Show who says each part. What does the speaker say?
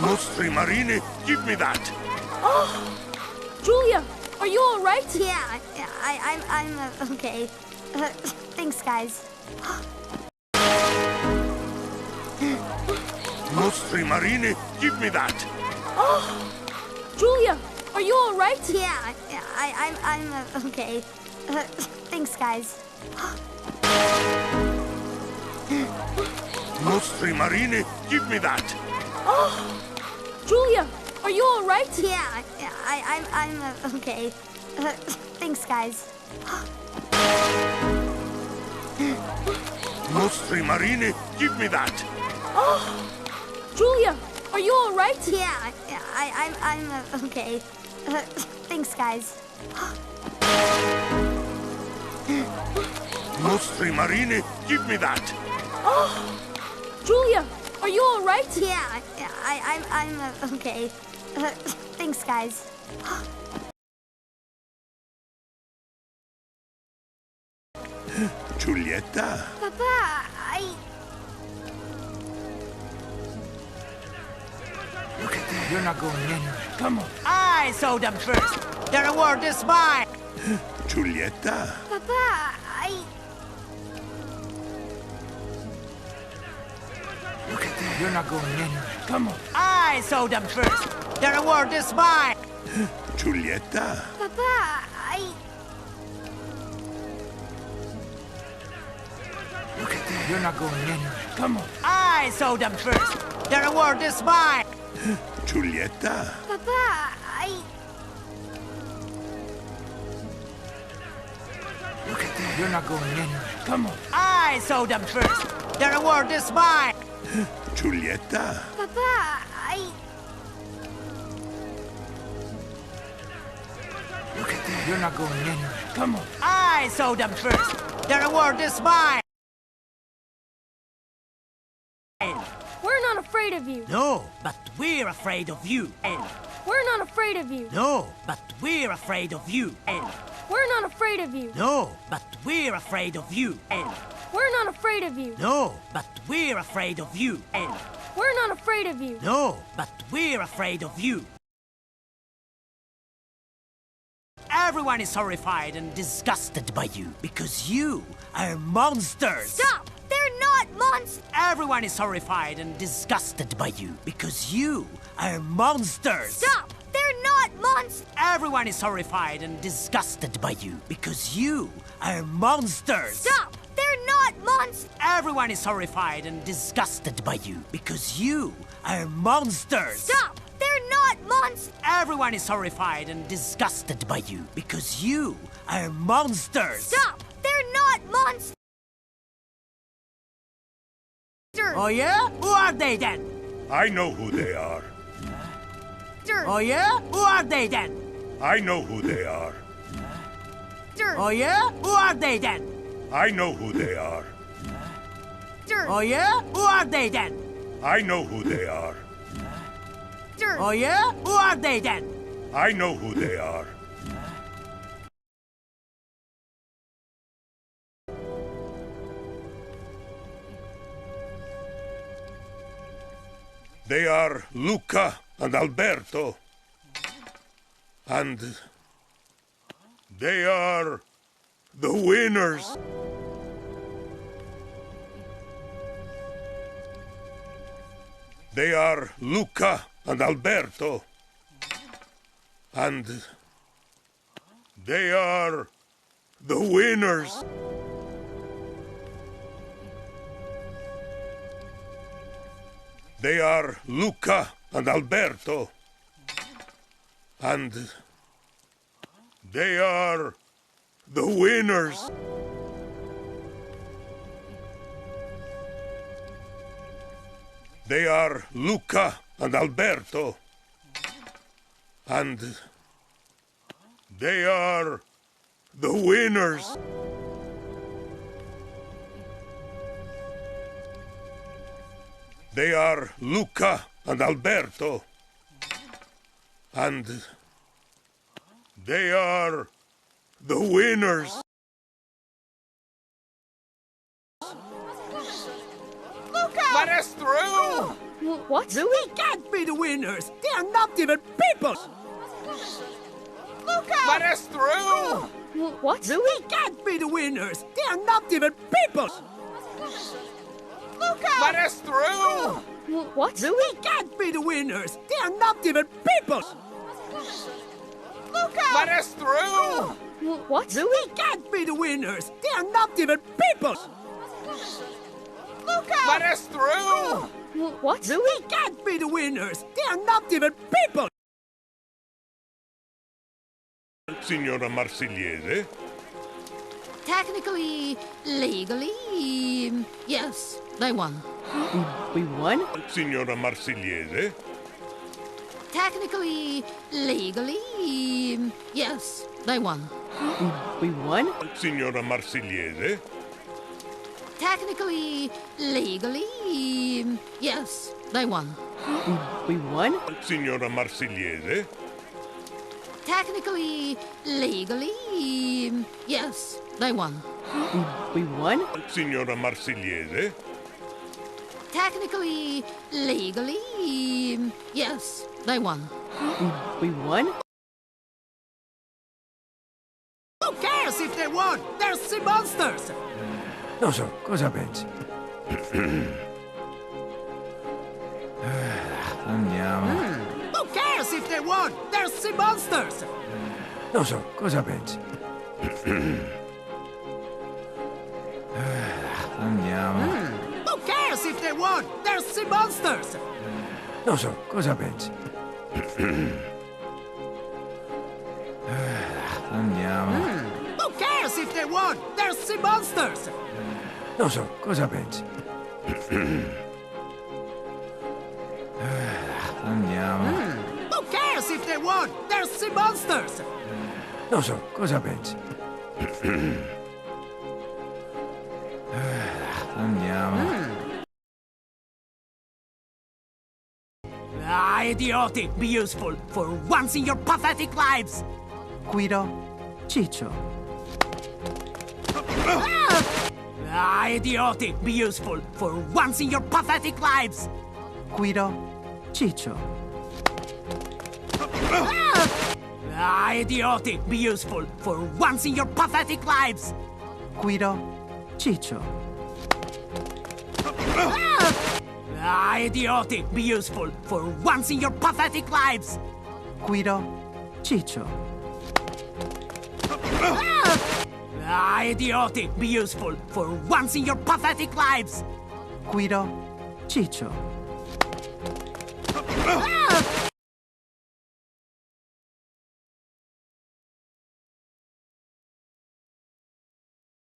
Speaker 1: Nostri marini, give me that.
Speaker 2: Oh, Julia, are you all right?
Speaker 3: Yeah, I'm okay. Thanks, guys.
Speaker 1: Nostri marini, give me that.
Speaker 2: Oh, Julia, are you all right?
Speaker 3: Yeah, I'm okay. Thanks, guys.
Speaker 1: Nostri marini, give me that.
Speaker 2: Oh, Julia, are you all right?
Speaker 3: Yeah, I'm okay. Thanks, guys.
Speaker 1: Nostri marini, give me that.
Speaker 2: Oh, Julia, are you all right?
Speaker 3: Yeah, I'm okay. Thanks, guys.
Speaker 1: Nostri marini, give me that.
Speaker 2: Oh, Julia, are you all right?
Speaker 3: Yeah, I'm okay. Thanks, guys.
Speaker 1: Giulietta?
Speaker 3: Papa,
Speaker 4: Look at that. You're not going anywhere. Come on. I saw them first. The reward is mine.
Speaker 1: Giulietta?
Speaker 3: Papa,
Speaker 4: Look at that. You're not going anywhere. Come on. I saw them first. The reward is mine.
Speaker 1: Giulietta?
Speaker 3: Papa,
Speaker 4: Look at that. You're not going anywhere. Come on. I saw them first. The reward is mine.
Speaker 1: Giulietta?
Speaker 3: Papa,
Speaker 4: Look at that. You're not going anywhere. Come on. I saw them first. The reward is mine.
Speaker 1: Giulietta?
Speaker 3: Papa,
Speaker 4: Look at that. You're not going anywhere. Come on. I saw them first. The reward is mine.
Speaker 2: We're not afraid of you.
Speaker 4: No, but we're afraid of you.
Speaker 2: We're not afraid of you.
Speaker 4: No, but we're afraid of you.
Speaker 2: We're not afraid of you.
Speaker 4: No, but we're afraid of you.
Speaker 2: We're not afraid of you.
Speaker 4: No, but we're afraid of you.
Speaker 2: We're not afraid of you.
Speaker 4: No, but we're afraid of you. Everyone is horrified and disgusted by you because you are monsters.
Speaker 3: Stop! They're not monsters!
Speaker 4: Everyone is horrified and disgusted by you because you are monsters.
Speaker 3: Stop! They're not monsters!
Speaker 4: Everyone is horrified and disgusted by you because you are monsters.
Speaker 3: Stop! They're not monsters!
Speaker 4: Everyone is horrified and disgusted by you because you are monsters.
Speaker 3: Stop! They're not monsters!
Speaker 4: Everyone is horrified and disgusted by you because you are monsters.
Speaker 3: Stop! They're not monsters!
Speaker 4: Oh yeah? Who are they then?
Speaker 1: I know who they are.
Speaker 4: Oh yeah? Who are they then?
Speaker 1: I know who they are.
Speaker 4: Oh yeah? Who are they then?
Speaker 1: I know who they are.
Speaker 4: Oh yeah? Who are they then?
Speaker 1: I know who they are.
Speaker 4: Oh yeah? Who are they then?
Speaker 1: I know who they are. They are Luca and Alberto. And they are the winners. They are Luca and Alberto. And they are the winners. They are Luca and Alberto. And they are the winners. They are Luca and Alberto. And they are the winners. They are Luca and Alberto. And they are the winners.
Speaker 5: Luca! Let us through!
Speaker 2: What?
Speaker 4: We can't be the winners! They are not even people!
Speaker 3: Luca!
Speaker 1: Let us through!
Speaker 2: What?
Speaker 4: We can't be the winners! They are not even people!
Speaker 3: Luca!
Speaker 1: Let us through!
Speaker 2: What?
Speaker 4: We can't be the winners! They are not even people!
Speaker 3: Luca!
Speaker 1: Let us through!
Speaker 2: What?
Speaker 4: We can't be the winners! They are not even people!
Speaker 3: Luca!
Speaker 1: Let us through!
Speaker 2: What?
Speaker 4: We can't be the winners! They are not even people!
Speaker 1: Signora Marsigliese?
Speaker 5: Technically, legally, yes, they won.
Speaker 2: We won?
Speaker 1: Signora Marsigliese?
Speaker 5: Technically, legally, yes, they won.
Speaker 2: We won?
Speaker 1: Signora Marsigliese?
Speaker 5: Technically, legally, yes, they won.
Speaker 2: We won?
Speaker 1: Signora Marsigliese?
Speaker 5: Technically, legally, yes, they won.
Speaker 2: We won?
Speaker 1: Signora Marsigliese?
Speaker 5: Technically, legally, yes, they won.
Speaker 2: We won?
Speaker 4: Who cares if they won? They're sea monsters!
Speaker 6: Non so, cosa pensi? Andiamo.
Speaker 4: Who cares if they won? They're sea monsters!
Speaker 6: Non so, cosa pensi? Andiamo.
Speaker 4: Who cares if they won? They're sea monsters!
Speaker 6: Non so, cosa pensi? Andiamo.
Speaker 4: Who cares if they won? They're sea monsters!
Speaker 6: Non so, cosa pensi? Andiamo.
Speaker 4: Who cares if they won? They're sea monsters!
Speaker 6: Non so, cosa pensi? Andiamo.
Speaker 4: Ah, idiotic! Be useful for once in your pathetic lives!
Speaker 6: Guido, Ciccio.
Speaker 4: Ah, idiotic! Be useful for once in your pathetic lives!
Speaker 6: Guido, Ciccio.
Speaker 4: Ah, idiotic! Be useful for once in your pathetic lives!
Speaker 6: Guido, Ciccio.
Speaker 4: Ah, idiotic! Be useful for once in your pathetic lives!
Speaker 6: Guido, Ciccio.
Speaker 4: Ah, idiotic! Be useful for once in your pathetic lives!
Speaker 6: Guido, Ciccio.